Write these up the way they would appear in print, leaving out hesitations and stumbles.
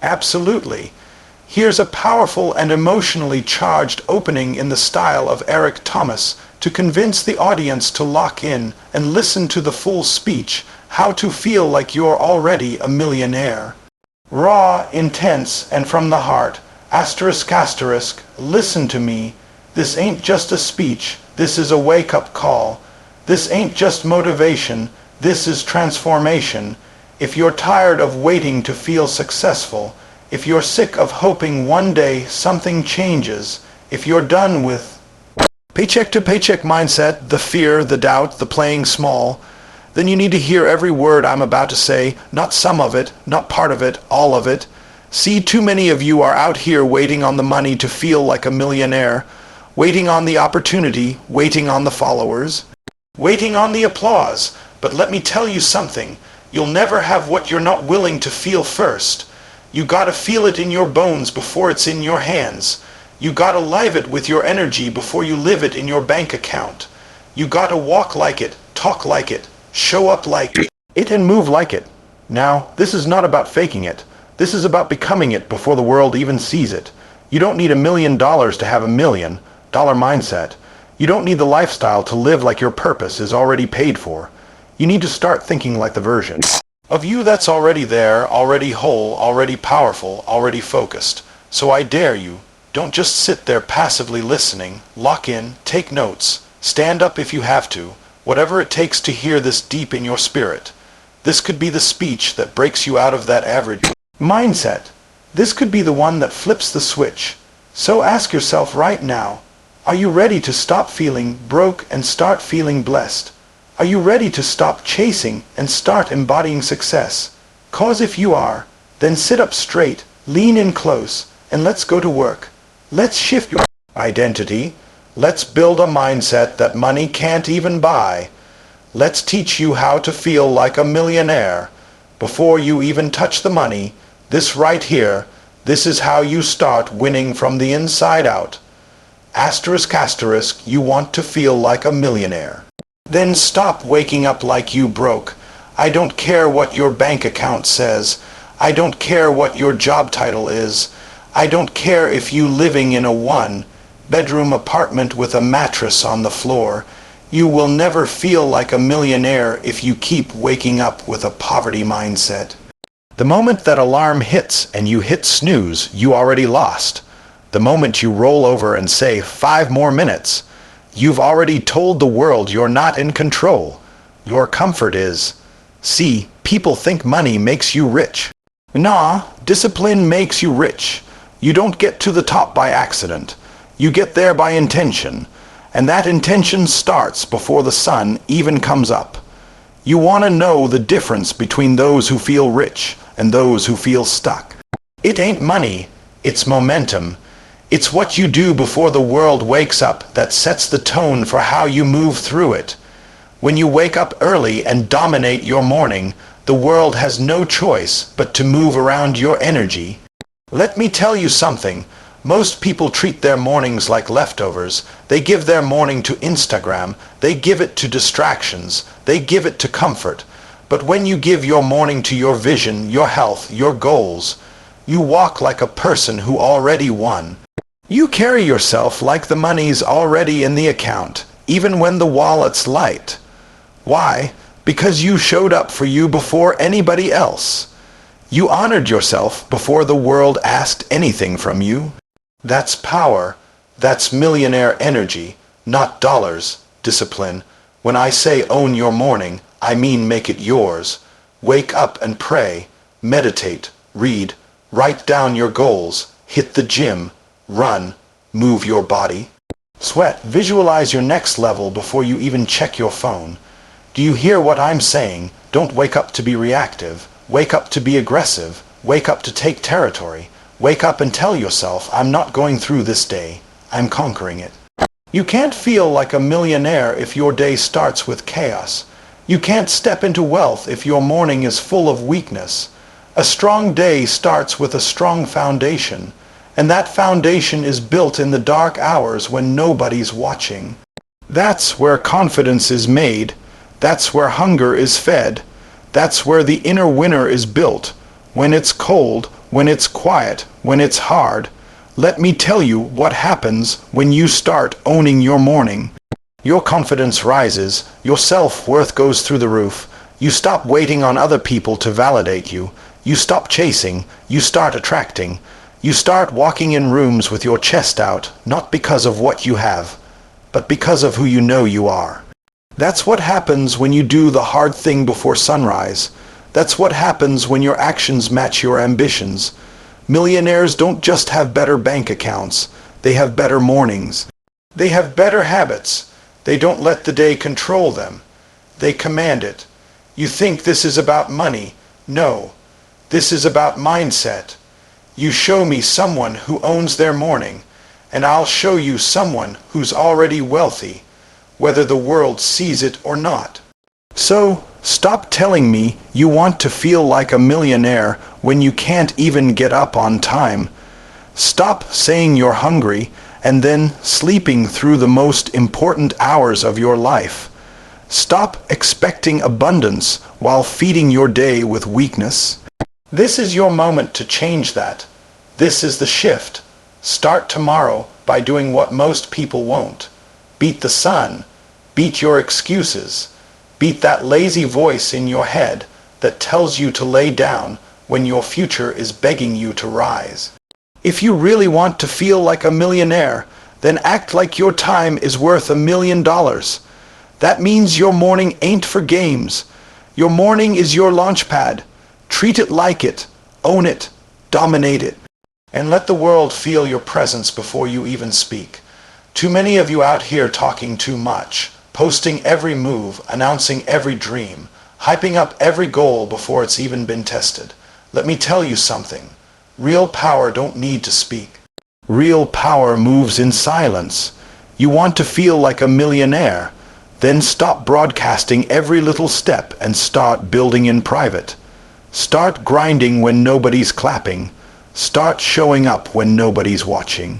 Absolutely. Here's a powerful and emotionally charged opening in the style of Eric Thomas to convince the audience to lock in and listen to the full speech, how to feel like you're already a millionaire. Raw, intense, and from the heart. Asterisk, asterisk, listen to me. This ain't just a speech, this is a wake-up call. This ain't just motivation, this is transformation. If you're tired of waiting to feel successful, if you're sick of hoping one day something changes, if you're done with paycheck to paycheck mindset, the fear, the doubt, the playing small, then you need to hear every word I'm about to say, not some of it, not part of it, all of it. See, too many of you are out here waiting on the money to feel like a millionaire, waiting on the opportunity, waiting on the followers, waiting on the applause. But let me tell you something, you'll never have what you're not willing to feel first. You gotta feel it in your bones before it's in your hands. You gotta live it with your energy before you live it in your bank account. You gotta walk like it, talk like it, show up like it, and move like it. Now, this is not about faking it. This is about becoming it before the world even sees it. You don't need $1 million to have $1 million mindset. You don't need the lifestyle to live like your purpose is already paid for. You need to start thinking like the version of you that's already there, already whole, already powerful, already focused. So I dare you, don't just sit there passively listening. Lock in, take notes, stand up if you have to, whatever it takes to hear this deep in your spirit. This could be the speech that breaks you out of that average mindset. This could be the one that flips the switch. So ask yourself right now, are you ready to stop feeling broke and start feeling blessed? Are you ready to stop chasing and start embodying success? 'Cause if you are, then sit up straight, lean in close, and let's go to work. Let's shift your identity. Let's build a mindset that money can't even buy. Let's teach you how to feel like a millionaire. Before you even touch the money, this right here, this is how you start winning from the inside out. Asterisk, asterisk, you want to feel like a millionaire. Then stop waking up like you broke. I don't care what your bank account says. I don't care what your job title is. I don't care if you living in a one-bedroom apartment with a mattress on the floor. You will never feel like a millionaire if you keep waking up with a poverty mindset. The moment that alarm hits and you hit snooze, you already lost. The moment you roll over and say 5 more minutes, you've already told the world you're not in control. Your comfort is. See, people think money makes you rich. Nah, discipline makes you rich. You don't get to the top by accident. You get there by intention. And that intention starts before the sun even comes up. You want to know the difference between those who feel rich and those who feel stuck. It ain't money, it's momentum. It's what you do before the world wakes up that sets the tone for how you move through it. When you wake up early and dominate your morning, the world has no choice but to move around your energy. Let me tell you something. Most people treat their mornings like leftovers. They give their morning to Instagram. They give it to distractions. They give it to comfort. But when you give your morning to your vision, your health, your goals, you walk like a person who already won. You carry yourself like the money's already in the account, even when the wallet's light. Why? Because you showed up for you before anybody else. You honored yourself before the world asked anything from you. That's power. That's millionaire energy, not dollars, discipline. When I say own your morning, I mean make it yours. Wake up and pray, meditate, read, write down your goals, hit the gym, run, move your body. Sweat, visualize your next level before you even check your phone. Do you hear what I'm saying? Don't wake up to be reactive. Wake up to be aggressive. Wake up to take territory. Wake up and tell yourself, I'm not going through this day. I'm conquering it. You can't feel like a millionaire if your day starts with chaos. You can't step into wealth if your morning is full of weakness. A strong day starts with a strong foundation, and that foundation is built in the dark hours when nobody's watching. That's where confidence is made. That's where hunger is fed. That's where the inner winner is built. When it's cold, when it's quiet, when it's hard. Let me tell you what happens when you start owning your morning. Your confidence rises, your self-worth goes through the roof. You stop waiting on other people to validate you. You stop chasing, you start attracting. You start walking in rooms with your chest out, not because of what you have, but because of who you know you are. That's what happens when you do the hard thing before sunrise. That's what happens when your actions match your ambitions. Millionaires don't just have better bank accounts, they have better mornings. They have better habits. They don't let the day control them. They command it. You think this is about money. No, this is about mindset. You show me someone who owns their morning, and I'll show you someone who's already wealthy, whether the world sees it or not. So, stop telling me you want to feel like a millionaire when you can't even get up on time. Stop saying you're hungry and then sleeping through the most important hours of your life. Stop expecting abundance while feeding your day with weakness. This is your moment to change that. This is the shift. Start tomorrow by doing what most people won't. Beat the sun. Beat your excuses. Beat that lazy voice in your head that tells you to lay down when your future is begging you to rise. If you really want to feel like a millionaire, then act like your time is worth $1 million. That means your morning ain't for games. Your morning is your launch pad. Treat it like it. Own it. Dominate it. And let the world feel your presence before you even speak. Too many of you out here talking too much, posting every move, announcing every dream, hyping up every goal before it's even been tested. Let me tell you something. Real power don't need to speak. Real power moves in silence. You want to feel like a millionaire? Then stop broadcasting every little step and start building in private. Start grinding when nobody's clapping. Start showing up when nobody's watching.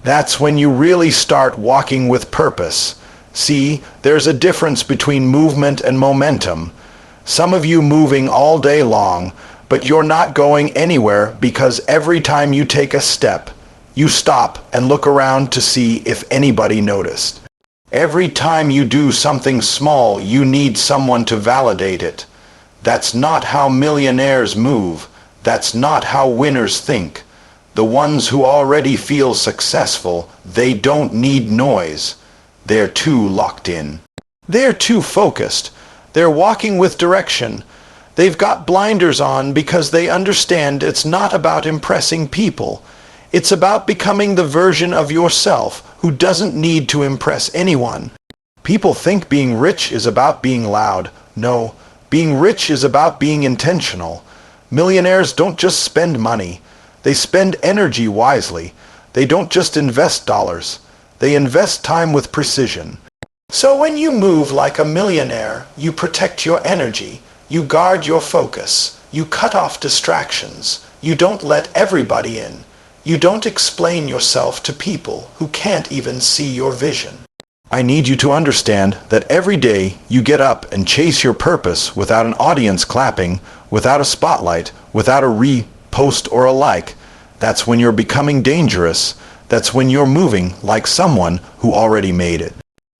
That's when you really start walking with purpose. See, there's a difference between movement and momentum. Some of you moving all day long, but you're not going anywhere because every time you take a step, you stop and look around to see if anybody noticed. Every time you do something small, you need someone to validate it. That's not how millionaires move. That's not how winners think. The ones who already feel successful, they don't need noise. They're too locked in. They're too focused. They're walking with direction. They've got blinders on because they understand it's not about impressing people. It's about becoming the version of yourself who doesn't need to impress anyone. People think being rich is about being loud. No, being rich is about being intentional. Millionaires don't just spend money. They spend energy wisely. They don't just invest dollars. They invest time with precision. So when you move like a millionaire, you protect your energy. You guard your focus. You cut off distractions. You don't let everybody in. You don't explain yourself to people who can't even see your vision. I need you to understand that every day you get up and chase your purpose without an audience clapping, without a spotlight, without a repost or a like. That's when you're becoming dangerous. That's when you're moving like someone who already made it.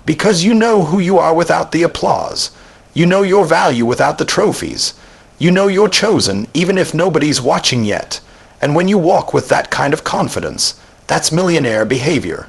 Because you know who you are without the applause. You know your value without the trophies. You know you're chosen even if nobody's watching yet. And when you walk with that kind of confidence, that's millionaire behavior.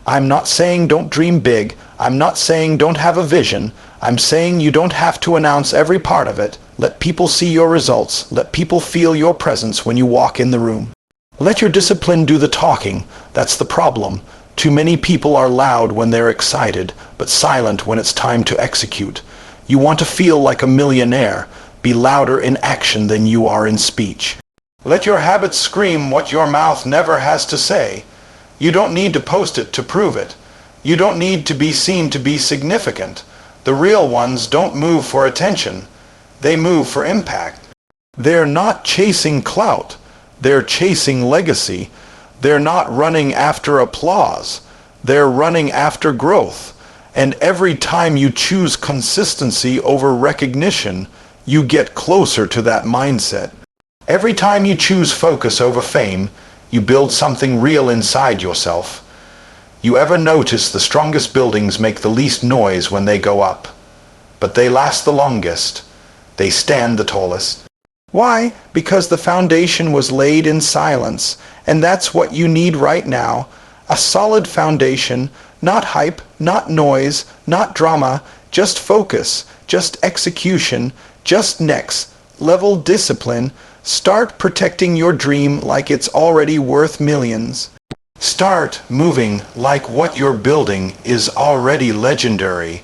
I'm not saying don't dream big. I'm not saying don't have a vision. I'm saying you don't have to announce every part of it. Let people see your results. Let people feel your presence when you walk in the room. Let your discipline do the talking. That's the problem. Too many people are loud when they're excited, but silent when it's time to execute. You want to feel like a millionaire. Be louder in action than you are in speech. Let your habits scream what your mouth never has to say. You don't need to post it to prove it. You don't need to be seen to be significant. The real ones don't move for attention. They move for impact. They're not chasing clout. They're chasing legacy. They're not running after applause. They're running after growth. And every time you choose consistency over recognition, you get closer to that mindset. Every time you choose focus over fame, you build something real inside yourself. You ever notice the strongest buildings make the least noise when they go up? But they last the longest. They stand the tallest. Why? Because the foundation was laid in silence, and that's what you need right now. A solid foundation, not hype, not noise, not drama, just focus, just execution, just next level discipline. Start protecting your dream like it's already worth millions. Start moving like what you're building is already legendary.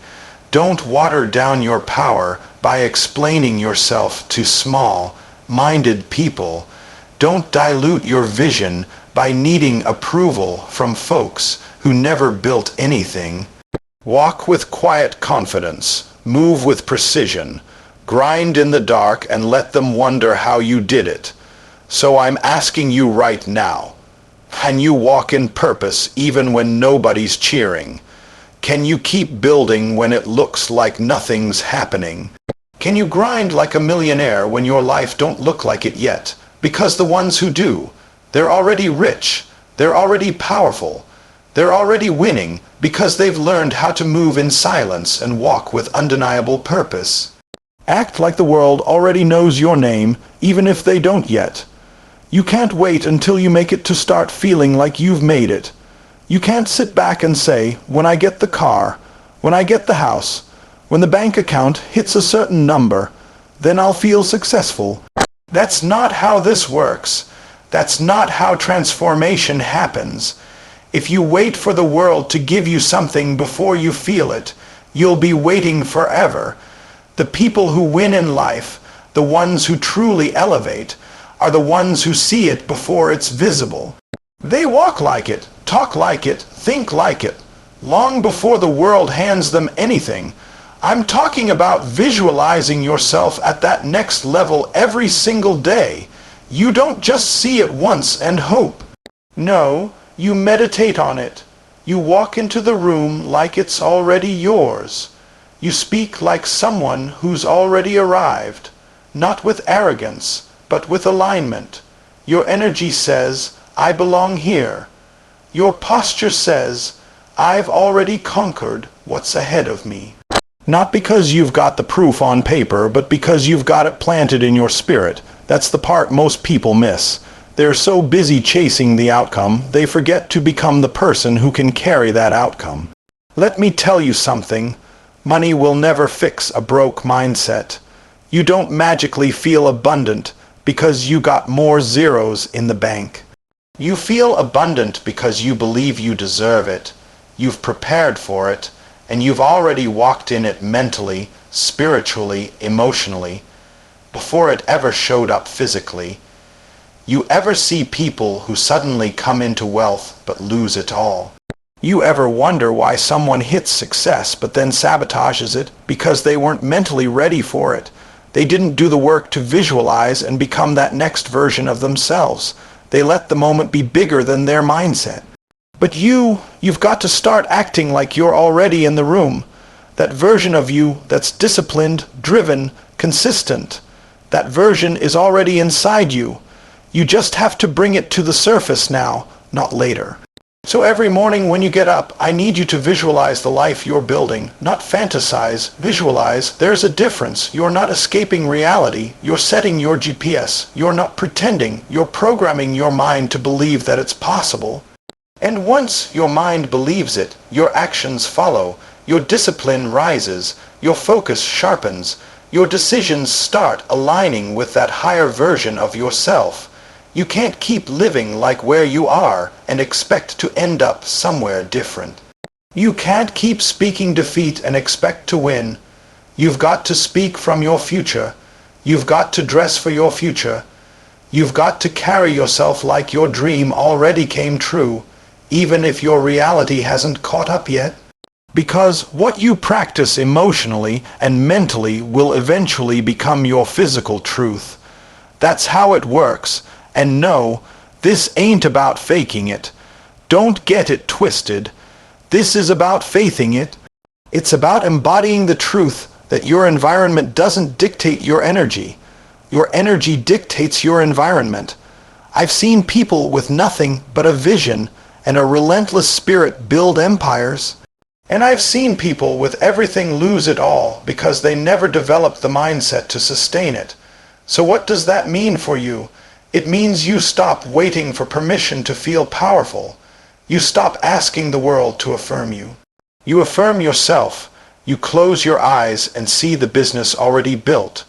Don't water down your power by explaining yourself to small-minded people. Don't dilute your vision by needing approval from folks who never built anything. Walk with quiet confidence. Move with precision. Grind in the dark and let them wonder how you did it. So I'm asking you right now, can you walk in purpose even when nobody's cheering? Can you keep building when it looks like nothing's happening? Can you grind like a millionaire when your life don't look like it yet? Because the ones who do, they're already rich, they're already powerful, they're already winning because they've learned how to move in silence and walk with undeniable purpose. Act like the world already knows your name, even if they don't yet. You can't wait until you make it to start feeling like you've made it. You can't sit back and say, when I get the car, when I get the house, when the bank account hits a certain number, then I'll feel successful. That's not how this works. That's not how transformation happens. If you wait for the world to give you something before you feel it, you'll be waiting forever. The people who win in life, the ones who truly elevate, are the ones who see it before it's visible. They walk like it, talk like it, think like it, long before the world hands them anything. I'm talking about visualizing yourself at that next level every single day. You don't just see it once and hope. No, you meditate on it. You walk into the room like it's already yours. You speak like someone who's already arrived, not with arrogance, but with alignment. Your energy says, I belong here. Your posture says, I've already conquered what's ahead of me. Not because you've got the proof on paper, but because you've got it planted in your spirit. That's the part most people miss. They're so busy chasing the outcome, they forget to become the person who can carry that outcome. Let me tell you something. Money will never fix a broke mindset. You don't magically feel abundant because you got more zeros in the bank. You feel abundant because you believe you deserve it. You've prepared for it, and you've already walked in it mentally, spiritually, emotionally, before it ever showed up physically. You ever see people who suddenly come into wealth but lose it all? You ever wonder why someone hits success but then sabotages it? Because they weren't mentally ready for it. They didn't do the work to visualize and become that next version of themselves. They let the moment be bigger than their mindset. But you've got to start acting like you're already in the room. That version of you that's disciplined, driven, consistent. That version is already inside you. You just have to bring it to the surface now, not later. So every morning when you get up, I need you to visualize the life you're building, not fantasize, visualize. There's a difference. You're not escaping reality. You're setting your GPS. You're not pretending. You're programming your mind to believe that it's possible. And once your mind believes it, your actions follow. Your discipline rises. Your focus sharpens. Your decisions start aligning with that higher version of yourself. You can't keep living like where you are and expect to end up somewhere different. You can't keep speaking defeat and expect to win. You've got to speak from your future. You've got to dress for your future. You've got to carry yourself like your dream already came true, even if your reality hasn't caught up yet. Because what you practice emotionally and mentally will eventually become your physical truth. That's how it works. And no, this ain't about faking it. Don't get it twisted. This is about faithing it. It's about embodying the truth that your environment doesn't dictate your energy. Your energy dictates your environment. I've seen people with nothing but a vision and a relentless spirit build empires. And I've seen people with everything lose it all because they never developed the mindset to sustain it. So what does that mean for you? It means you stop waiting for permission to feel powerful. You stop asking the world to affirm you. You affirm yourself. You close your eyes and see the business already built.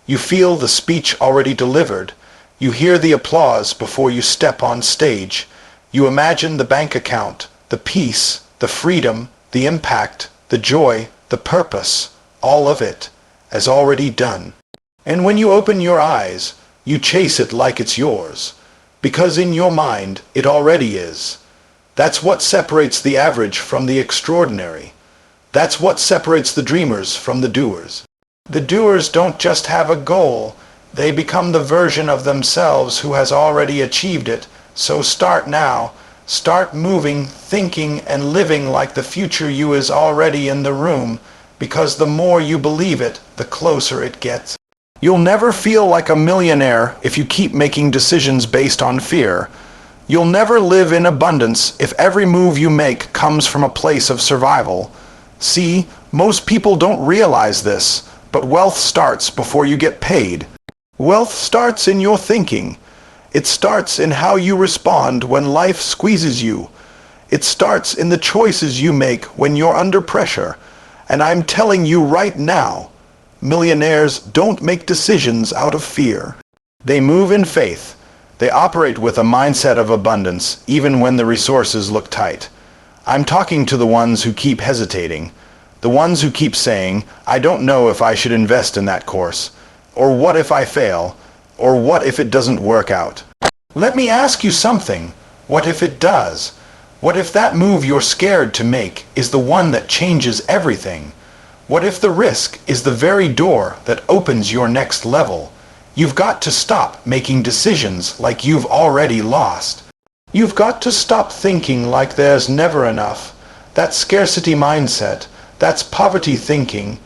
You feel the speech already delivered. You hear the applause before you step on stage. You imagine the bank account, the peace, the freedom, the impact, the joy, the purpose, all of it, as already done. And when you open your eyes, you chase it like it's yours, because in your mind it already is. That's what separates the average from the extraordinary. That's what separates the dreamers from the doers. The doers don't just have a goal, they become the version of themselves who has already achieved it. So start now. Start moving, thinking, and living like the future you is already in the room, because the more you believe it, the closer it gets. You'll never feel like a millionaire if you keep making decisions based on fear. You'll never live in abundance if every move you make comes from a place of survival. See, most people don't realize this, but wealth starts before you get paid. Wealth starts in your thinking. It starts in how you respond when life squeezes you. It starts in the choices you make when you're under pressure. And I'm telling you right now, millionaires don't make decisions out of fear. They move in faith. They operate with a mindset of abundance, even when the resources look tight. I'm talking to the ones who keep hesitating. The ones who keep saying, I don't know if I should invest in that course. Or what if I fail? Or what if it doesn't work out? Let me ask you something. What if it does? What if that move you're scared to make is the one that changes everything? What if the risk is the very door that opens your next level? You've got to stop making decisions like you've already lost. You've got to stop thinking like there's never enough. That's scarcity mindset. That's poverty thinking.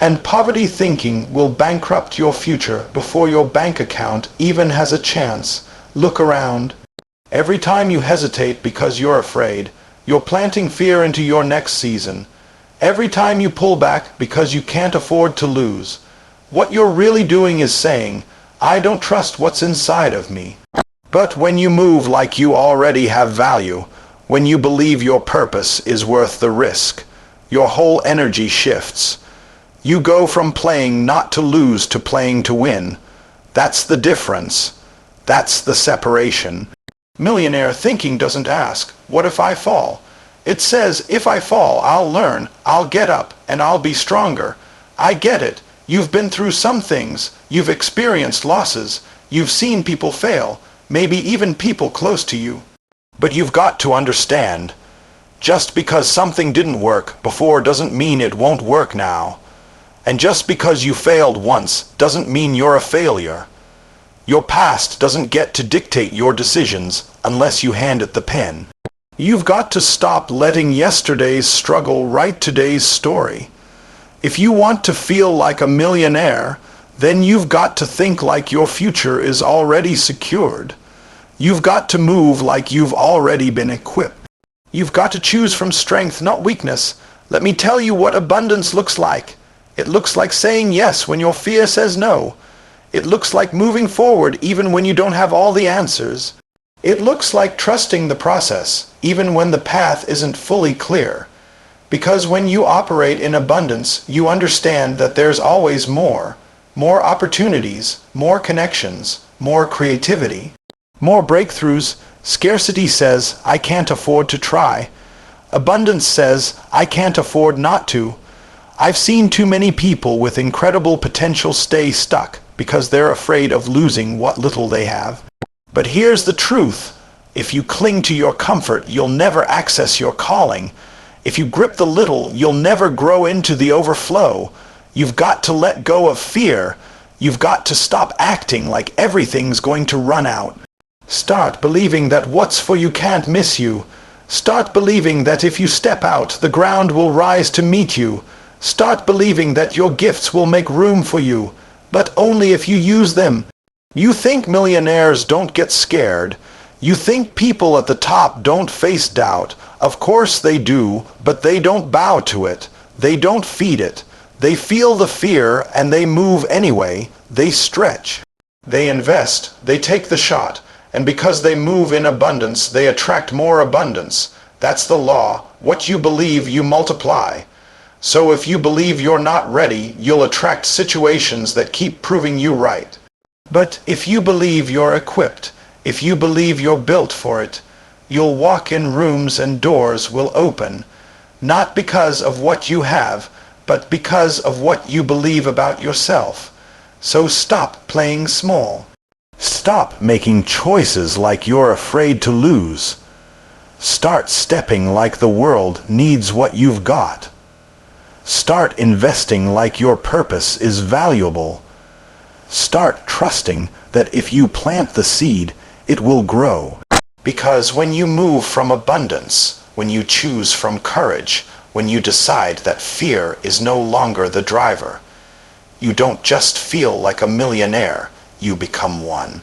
And poverty thinking will bankrupt your future before your bank account even has a chance. Look around. Every time you hesitate because you're afraid, you're planting fear into your next season. Every time you pull back because you can't afford to lose, what you're really doing is saying, I don't trust what's inside of me. But when you move like you already have value, when you believe your purpose is worth the risk, your whole energy shifts. You go from playing not to lose to playing to win. That's the difference. That's the separation. Millionaire thinking doesn't ask, what if I fall? It says, if I fall, I'll learn, I'll get up, and I'll be stronger. I get it. You've been through some things. You've experienced losses. You've seen people fail, maybe even people close to you. But you've got to understand, just because something didn't work before doesn't mean it won't work now. And just because you failed once doesn't mean you're a failure. Your past doesn't get to dictate your decisions unless you hand it the pen. You've got to stop letting yesterday's struggle write today's story. If you want to feel like a millionaire, then you've got to think like your future is already secured. You've got to move like you've already been equipped. You've got to choose from strength, not weakness. Let me tell you what abundance looks like. It looks like saying yes when your fear says no. It looks like moving forward even when you don't have all the answers. It looks like trusting the process even when the path isn't fully clear. Because when you operate in abundance, you understand that there's always more. More opportunities, more connections, more creativity, more breakthroughs. Scarcity says, I can't afford to try. Abundance says, I can't afford not to. I've seen too many people with incredible potential stay stuck because they're afraid of losing what little they have. But here's the truth. If you cling to your comfort, you'll never access your calling. If you grip the little, you'll never grow into the overflow. You've got to let go of fear. You've got to stop acting like everything's going to run out. Start believing that what's for you can't miss you. Start believing that if you step out, the ground will rise to meet you. Start believing that your gifts will make room for you. but only if you use them. You think millionaires don't get scared. You think people at the top don't face doubt. Of course they do, but they don't bow to it. They don't feed it. They feel the fear and they move anyway. They stretch. They invest. They take the shot. And because they move in abundance, they attract more abundance. That's the law. What you believe, you multiply. So if you believe you're not ready, you'll attract situations that keep proving you right. But if you believe you're equipped, if you believe you're built for it, you'll walk in rooms and doors will open, not because of what you have, but because of what you believe about yourself. So stop playing small. Stop making choices like you're afraid to lose. Start stepping like the world needs what you've got. Start investing like your purpose is valuable. Start trusting that if you plant the seed, it will grow. Because when you move from abundance, when you choose from courage, when you decide that fear is no longer the driver, you don't just feel like a millionaire, you become one.